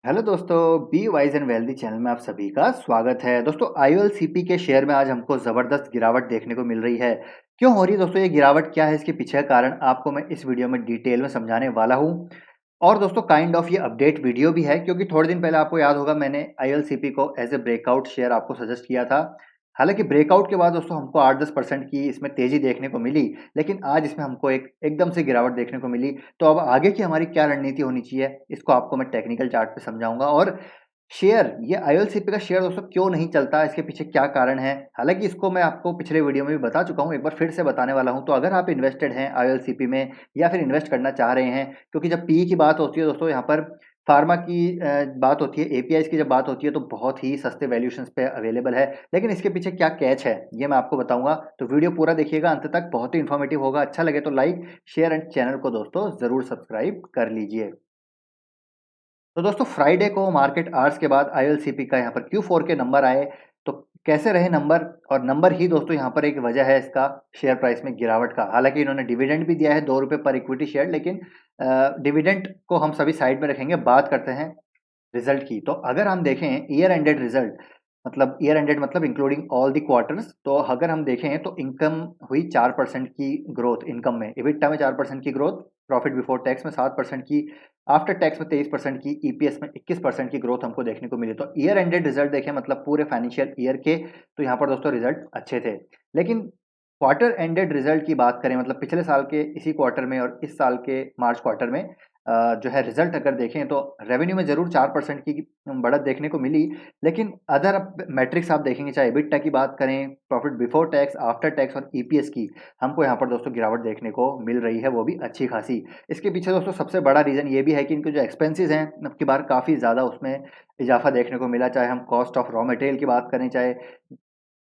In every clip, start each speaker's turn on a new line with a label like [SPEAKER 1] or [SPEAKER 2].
[SPEAKER 1] Hello दोस्तों, be wise and wealthy channel में आप सभी का स्वागत है। दोस्तों आईओएलसीपी के शेयर में आज हमको ज़बरदस्त गिरावट देखने को मिल रही है। क्यों हो रही है दोस्तों ये गिरावट, क्या है इसके पीछे का कारण, आपको मैं इस वीडियो में डिटेल में समझाने वाला हूँ। और दोस्तों काइंड ऑफ ये अपडेट वीडियो भी है, क्योंकि थोड़े दिन पहले आपको याद होगा मैंने आईओएलसीपी को एज ए ब्रेकआउट शेयर आपको सजेस्ट किया था। हालांकि ब्रेकआउट के बाद दोस्तों हमको 8-10% की इसमें तेजी देखने को मिली, लेकिन आज इसमें हमको एक एकदम से गिरावट देखने को मिली। तो अब आगे की हमारी क्या रणनीति होनी चाहिए, इसको आपको मैं टेक्निकल चार्ट पे समझाऊंगा। और शेयर, ये आईओएलसीपी का शेयर दोस्तों क्यों नहीं चलता, इसके पीछे क्या कारण है, हालांकि इसको मैं आपको पिछले वीडियो में भी बता चुका हूं, एक बार फिर से बताने वाला हूं। तो अगर आप इन्वेस्टेड हैं आईओएलसीपी में या फिर इन्वेस्ट करना चाह रहे हैं, क्योंकि जब पीई की बात होती है दोस्तों, यहाँ पर फार्मा की बात होती है, एपीआईज की जब बात होती है तो बहुत ही सस्ते वैल्यूएशंस पे अवेलेबल है। लेकिन इसके पीछे क्या कैच है ये मैं आपको बताऊंगा, तो वीडियो पूरा देखिएगा अंत तक, बहुत ही इन्फॉर्मेटिव होगा। अच्छा लगे तो लाइक शेयर एंड चैनल को दोस्तों जरूर सब्सक्राइब कर लीजिए। तो दोस्तों फ्राइडे को मार्केट आवर्स के बाद आईएलसीपी का यहाँ पर Q4 के नंबर आए। तो कैसे रहे नंबर, और नंबर ही दोस्तों यहाँ पर एक वजह है इसका शेयर प्राइस में गिरावट का। हालांकि इन्होंने डिविडेंड भी दिया है 2 रुपये पर इक्विटी शेयर, लेकिन डिविडेंड को हम सभी साइड में रखेंगे, बात करते हैं रिजल्ट की। तो अगर हम देखें ईयर एंडेड रिजल्ट, मतलब ईयर एंडेड मतलब इंक्लूडिंग ऑल द क्वार्टर्स, तो अगर हम देखें तो इनकम हुई 4% की ग्रोथ इनकम में, इबिटा में 4% की ग्रोथ, प्रॉफिट बिफोर टैक्स में 7% की, आफ्टर टैक्स में 23% की, ईपीएस में 21% की ग्रोथ हमको देखने को मिली। तो ईयर एंडेड रिजल्ट देखें मतलब पूरे फाइनेंशियल ईयर के, तो यहाँ पर दोस्तों रिजल्ट अच्छे थे। लेकिन क्वार्टर एंडेड रिजल्ट की बात करें, मतलब पिछले साल के इसी क्वार्टर में और इस साल के मार्च क्वार्टर में जो है रिजल्ट अगर देखें तो रेवेन्यू में जरूर 4% की बढ़त देखने को मिली, लेकिन अदर मैट्रिक्स आप देखेंगे, चाहे एबिटा की बात करें, profit before tax, after tax और ईपीएस की, हमको यहाँ पर दोस्तों गिरावट देखने को मिल रही है, वो भी अच्छी खासी। इसके पीछे दोस्तों सबसे बड़ा रीजन ये भी है कि इनके जो एक्सपेंसेस हैं अब की बार काफ़ी ज़्यादा उसमें इजाफा देखने को मिला, चाहे हम कॉस्ट ऑफ रॉ मटेरियल की बात करें, चाहे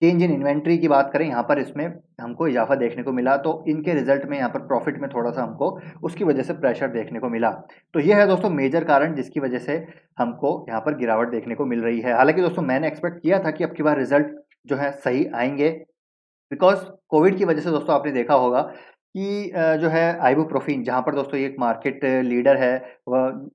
[SPEAKER 1] चेंज इन इन्वेंट्री की बात करें, यहाँ पर इसमें हमको इजाफा देखने को मिला। तो इनके रिजल्ट में यहाँ पर प्रॉफिट में थोड़ा सा हमको उसकी वजह से प्रेशर देखने को मिला। तो ये है दोस्तों मेजर कारण जिसकी वजह से हमको यहाँ पर गिरावट देखने को मिल रही है। हालांकि दोस्तों मैंने एक्सपेक्ट किया था कि अब की बार रिजल्ट जो है सही आएंगे, बिकॉज कोविड की वजह से दोस्तों आपने देखा होगा कि जो है आइबुप्रोफिन, जहाँ पर दोस्तों ये एक मार्केट लीडर है, वह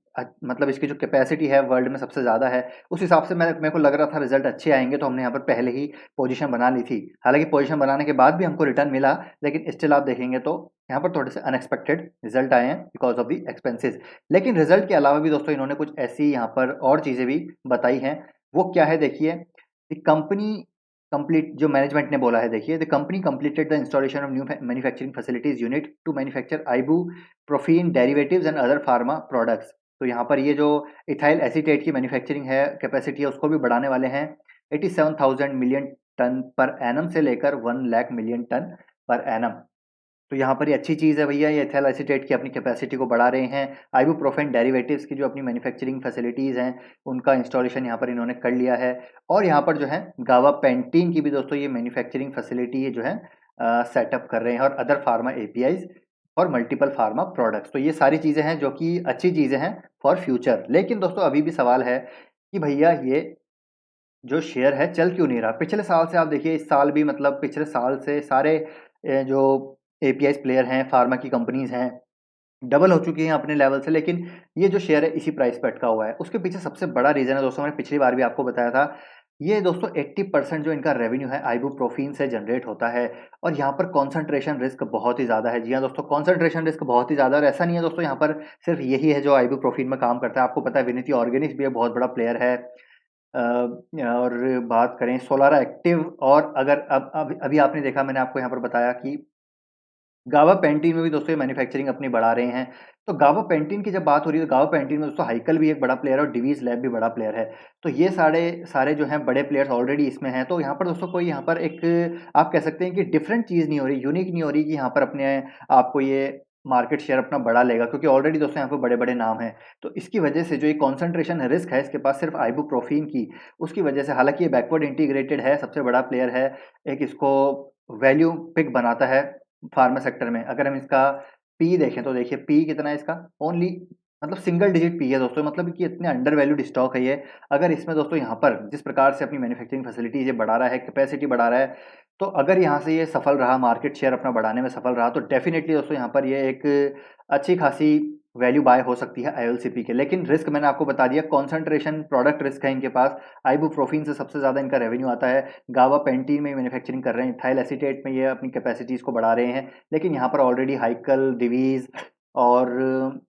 [SPEAKER 1] मतलब इसकी जो कैपेसिटी है वर्ल्ड में सबसे ज़्यादा है, उस हिसाब से मेरे को लग रहा था रिजल्ट अच्छे आएंगे, तो हमने यहाँ पर पहले ही पोजीशन बना ली थी। हालांकि पोजीशन बनाने के बाद भी हमको रिटर्न मिला, लेकिन स्टिल आप देखेंगे तो यहाँ पर थोड़े से अनएक्सपेक्टेड रिजल्ट आए हैं बिकॉज ऑफ दी एक्सपेंसेस। लेकिन रिजल्ट के अलावा भी दोस्तों इन्होंने कुछ ऐसी यहाँ पर और चीज़ें भी बताई हैं। वो क्या है देखिए, कंपनी कंप्लीट, जो मैनेजमेंट ने बोला है देखिए, the company completed the installation of new manufacturing facilities unit to manufacture ibuprofen derivatives and other pharma products. तो यहाँ पर ये जो इथाइल एसीटेट की मैन्युफैक्चरिंग है, कैपेसिटी है, उसको भी बढ़ाने वाले हैं 87,000 मिलियन टन पर एनम से लेकर 1 लाख मिलियन टन पर एनम। तो यहाँ पर ये अच्छी चीज़ है भैया, ये एथिल एसीटेट की अपनी कैपेसिटी को बढ़ा रहे हैं। आइबुप्रोफेन डेरिवेटिव्स की जो अपनी मैन्युफैक्चरिंग फैसिलिटीज़ हैं, उनका इंस्टॉलेशन यहाँ पर इन्होंने कर लिया है। और यहाँ पर जो है गावापेंटीन की भी दोस्तों ये मैन्युफैक्चरिंग फैसिलिटी जो है सेटअप कर रहे हैं, और अदर फार्मा एपीआईज और मल्टीपल फार्मा प्रोडक्ट्स। तो ये सारी चीज़ें हैं जो कि अच्छी चीज़ें हैं फॉर फ्यूचर। लेकिन दोस्तों अभी भी सवाल है कि भैया ये जो शेयर है चल क्यों नहीं रहा। पिछले साल से आप देखिए, इस साल भी मतलब पिछले साल से सारे जो एपीआई प्लेयर हैं, फार्मा की कंपनीज हैं, डबल हो चुकी हैं अपने लेवल से, लेकिन ये जो शेयर है इसी प्राइस पे अटका हुआ है। उसके पीछे सबसे बड़ा रीजन है दोस्तों, मैंने पिछली बार भी आपको बताया था, ये दोस्तों 80% जो इनका रेवेन्यू है आइबुप्रोफिन से जनरेट होता है, और यहाँ पर कॉन्सेंट्रेशन रिस्क बहुत ही ज़्यादा है। जी हाँ दोस्तों, कॉन्सेंट्रेशन रिस्क बहुत ही ज़्यादा, और ऐसा नहीं है दोस्तों यहाँ पर सिर्फ यही है जो आइबुप्रोफिन में काम करता है। आपको पता है विनिती ऑर्गेनिक्स भी एक बहुत बड़ा प्लेयर है। और बात करें सोलारा एक्टिव, और अगर अब अभी आपने देखा, मैंने आपको यहाँ पर बताया कि गावा पेंटीन में भी दोस्तों ये मैन्युफैक्चरिंग अपनी बढ़ा रहे हैं। तो गावा पेंटीन की जब बात हो रही है, तो गावा पेंटीन में दोस्तों हाइकल भी एक बड़ा प्लेयर है और डिवीज लैब भी बड़ा प्लेयर है। तो ये सारे सारे जो हैं बड़े प्लेयर्स ऑलरेडी इसमें हैं। तो यहाँ पर दोस्तों कोई यहाँ पर एक आप कह सकते हैं कि डिफरेंट चीज़ नहीं हो रही, यूनिक नहीं हो रही कि यहाँ पर अपने आपको ये मार्केट शेयर अपना बढ़ा लेगा, क्योंकि ऑलरेडी दोस्तों यहाँ पर बड़े बड़े नाम हैं। तो इसकी वजह से जो ये कॉन्सेंट्रेशन रिस्क है इसके पास सिर्फ आइबुप्रोफिन की, उसकी वजह से, हालांकि ये बैकवर्ड इंटीग्रेटेड है, सबसे बड़ा प्लेयर है, एक इसको वैल्यू पिक बनाता है फार्मा सेक्टर में। अगर हम इसका पी देखें तो देखिए पी कितना है इसका, ओनली मतलब सिंगल डिजिट पी है दोस्तों, मतलब कि इतने अंडर वैल्यूड स्टॉक है ये। अगर इसमें दोस्तों यहाँ पर जिस प्रकार से अपनी मैन्युफैक्चरिंग फैसिलिटीज ये बढ़ा रहा है, कैपेसिटी बढ़ा रहा है, तो अगर यहाँ से ये सफल रहा, मार्केट शेयर अपना बढ़ाने में सफल रहा, तो डेफिनेटली दोस्तों यहाँ पर ये एक अच्छी खासी वैल्यू बाय हो सकती है आईओएलसीपी के। लेकिन रिस्क मैंने आपको बता दिया, कॉन्सेंट्रेशन प्रोडक्ट रिस्क है इनके पास। आइबुप्रोफिन से सबसे ज़्यादा इनका रेवेन्यू आता है। गाबापेंटीन में मैन्युफैक्चरिंग कर रहे हैं, इथाइल एसीटेट में ये अपनी कैपेसिटीज़ को बढ़ा रहे हैं। लेकिन यहाँ पर ऑलरेडी हाइकल, दिवीज़ और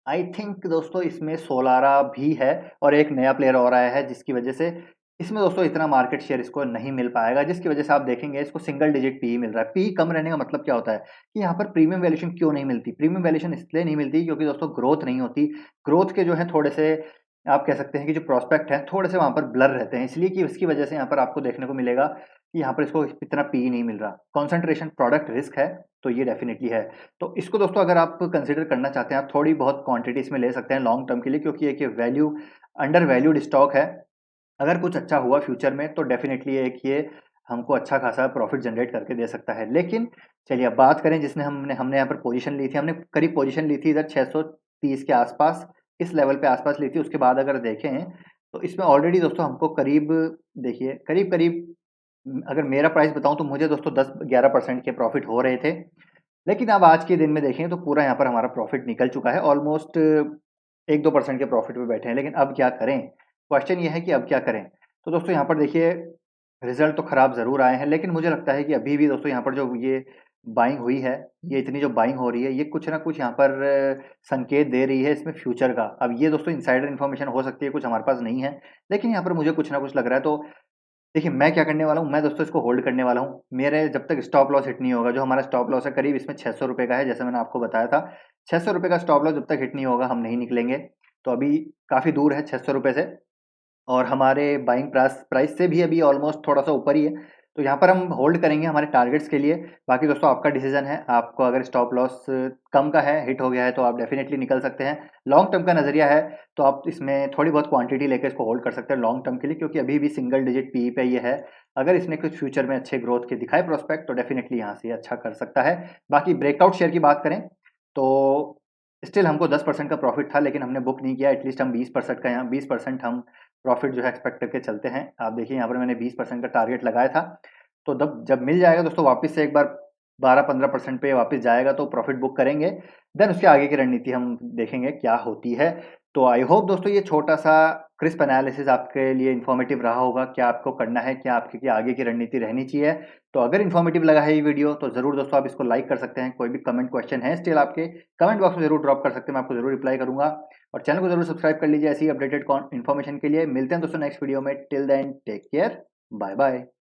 [SPEAKER 1] आई थिंक दोस्तों इसमें सोलारा भी है और एक नया प्लेयर और आया है, जिसकी वजह से इसमें दोस्तों इतना मार्केट शेयर इसको नहीं मिल पाएगा, जिसकी वजह से आप देखेंगे इसको सिंगल डिजिट पी मिल रहा है। पी कम रहने का मतलब क्या होता है कि यहाँ पर प्रीमियम वैल्यूएशन क्यों नहीं मिलती? प्रीमियम वैल्यूएशन इसलिए नहीं मिलती क्योंकि दोस्तों ग्रोथ नहीं होती। ग्रोथ के जो है थोड़े से आप कह सकते हैं कि जो प्रोस्पेक्ट हैं थोड़े से वहाँ पर ब्लर रहते हैं, इसलिए कि उसकी वजह से यहाँ पर आपको देखने को मिलेगा कि यहाँ पर इसको इतना पी नहीं मिल रहा। कॉन्सेंट्रेशन प्रोडक्ट रिस्क है, तो ये डेफिनेटली है। तो इसको दोस्तों अगर आप कंसिडर करना चाहते हैं, आप थोड़ी बहुत क्वांटिटी इसमें ले सकते हैं लॉन्ग टर्म के लिए, क्योंकि एक ये वैल्यू अंडर वैल्यूड स्टॉक है। अगर कुछ अच्छा हुआ फ्यूचर में तो डेफिनेटली एक ये हमको अच्छा खासा प्रॉफिट जनरेट करके दे सकता है। लेकिन चलिए अब बात करें जिसने हमने हमने यहाँ पर पोजीशन ली थी, हमने करीब पोजीशन ली थी इधर 630 के आसपास, इस लेवल पे आसपास ली थी। उसके बाद अगर देखें तो इसमें ऑलरेडी दोस्तों हमको करीब, देखिए करीब करीब अगर मेरा प्राइस बताऊं तो मुझे दोस्तों 10-11% के प्रॉफिट हो रहे थे। लेकिन अब आज के दिन में देखें तो पूरा यहाँ पर हमारा प्रॉफिट निकल चुका है, ऑलमोस्ट 1-2% के प्रॉफिट पे बैठे हैं। लेकिन अब क्या करें? क्वेश्चन ये है कि अब क्या करें? तो दोस्तों यहाँ पर देखिए रिजल्ट तो खराब ज़रूर आए हैं, लेकिन मुझे लगता है कि अभी भी दोस्तों यहाँ पर जो ये बाइंग हुई है, ये इतनी जो बाइंग हो रही है, ये कुछ ना कुछ यहाँ पर संकेत दे रही है इसमें फ्यूचर का। अब ये दोस्तों इनसाइडर इन्फॉर्मेशन हो सकती है, कुछ हमारे पास नहीं है, लेकिन यहाँ पर मुझे कुछ ना कुछ लग रहा है। तो देखिए मैं क्या करने वाला हूँ, मैं दोस्तों इसको होल्ड करने वाला हूँ। मेरे जब तक स्टॉप लॉस हिट नहीं होगा, जो हमारा स्टॉप लॉस है करीब इसमें 600 रुपये का है, जैसे मैंने आपको बताया था। 600 रुपये का स्टॉप लॉस जब तक हिट नहीं होगा हम नहीं निकलेंगे। तो अभी काफ़ी दूर है 600 रुपये से, और हमारे बाइंग प्राइस प्राइस से भी अभी ऑलमोस्ट थोड़ा सा ऊपर ही है। तो यहाँ पर हम होल्ड करेंगे हमारे टारगेट्स के लिए। बाकी दोस्तों आपका डिसीजन है, आपको अगर स्टॉप लॉस कम का है, हिट हो गया है, तो आप डेफिनेटली निकल सकते हैं। लॉन्ग टर्म का नज़रिया है तो आप इसमें थोड़ी बहुत क्वांटिटी लेकर इसको होल्ड कर सकते हैं लॉन्ग टर्म के लिए, क्योंकि अभी भी सिंगल डिजिट पी पे ये है। अगर इसने कुछ फ्यूचर में अच्छे ग्रोथ के दिखाए प्रोस्पेक्ट तो डेफिनेटली यहाँ से अच्छा कर सकता है। बाकी ब्रेकआउट शेयर की बात करें तो स्टिल हमको 10% का प्रॉफिट था, लेकिन हमने बुक नहीं किया। एटलीस्ट हम 20% का, यहाँ 20% हम प्रॉफिट जो है एक्सपेक्ट करके चलते हैं। आप देखिए यहाँ पर मैंने 20% का टारगेट लगाया था। तो जब मिल जाएगा दोस्तों वापस से एक बार 12-15% पे वापस जाएगा तो प्रॉफिट बुक करेंगे। देन उसके आगे की रणनीति हम देखेंगे क्या होती है। तो आई होप दोस्तों ये छोटा सा क्रिस्प एनालिसिस आपके लिए इन्फॉर्मेटिव रहा होगा, क्या आपको करना है, क्या आपकी क्या आगे की रणनीति रहनी चाहिए। तो अगर इन्फॉर्मेटिव लगा है ये वीडियो तो ज़रूर दोस्तों आप इसको लाइक कर सकते हैं। कोई भी कमेंट क्वेश्चन है स्टिल आपके कमेंट बॉक्स में ज़रूर ड्रॉप कर सकते हैं, मैं आपको ज़रूर रिप्लाई करूंगा। और चैनल को ज़रूर सब्सक्राइब कर लीजिए ऐसी अपडेटेड इन्फॉर्मेशन के लिए। मिलते हैं दोस्तों नेक्स्ट वीडियो में। Till then take care, bye bye.